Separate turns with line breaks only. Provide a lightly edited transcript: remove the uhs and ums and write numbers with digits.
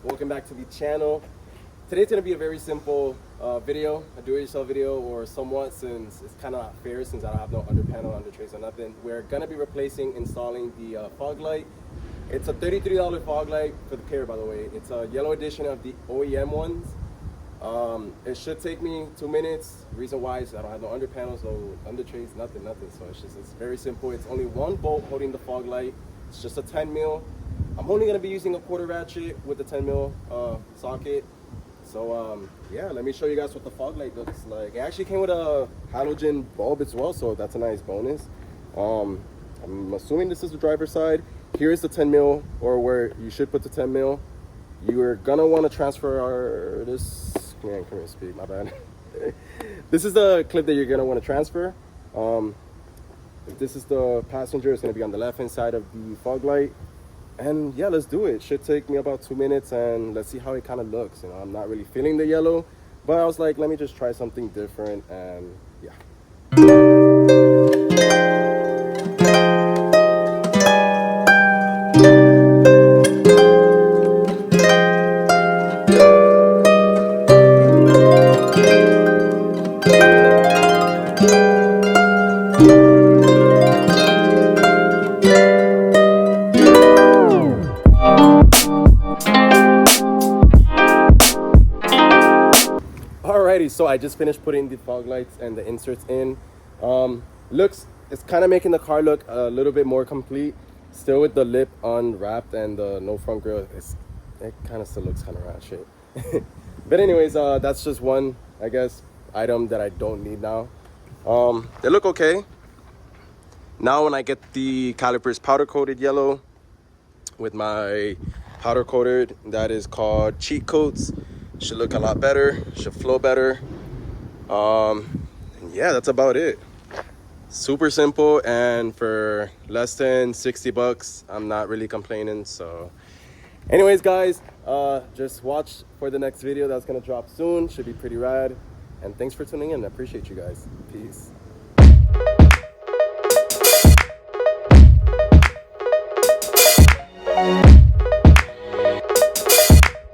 welcome back to the channel. Today's gonna be a very simple video, a do-it-yourself video, or somewhat, since it's kind of not fair since I don't have no under panel, under trays, or nothing. We're gonna be installing the fog light. It's a $33 fog light for the pair, by the way. It's a yellow edition of the OEM ones. It should take me 2 minutes. Reason why is I don't have no under panels, no under trays, nothing. So it's very simple. It's only one bolt holding the fog light. It's just a 10 mil. I'm only gonna be using a quarter ratchet with the 10 mil socket. So yeah, let me show you guys what the fog light looks like. It actually came with a halogen bulb as well, so that's a nice bonus. I'm assuming this is the driver's side. Here is the 10 mil, or where you should put the 10 mil. You are gonna want to transfer this. Man, come here, speak. My bad. This is the clip that you're gonna want to transfer. If this is the passenger, it's gonna be on the left-hand side of the fog light. And yeah, let's do it. It should take me about 2 minutes, and let's see how it kind of looks. You know, I'm not really feeling the yellow, but I was like, let me just try something different, and yeah. Alrighty, so I just finished putting the fog lights and the inserts in. It's kind of making the car look a little bit more complete. Still with the lip unwrapped and the no front grille, it kind of still looks kind of ratchet. But anyways, that's just one, I guess, item that I don't need now. They look okay. Now when I get the calipers powder coated yellow with my powder coated, that is called cheat coats, should look a lot better, should flow better. And yeah, that's about it. Super simple, and for less than 60 bucks, I'm not really complaining. So anyways, guys, just watch for the next video that's gonna drop soon. Should be pretty rad. And thanks for tuning in. I appreciate you guys. Peace.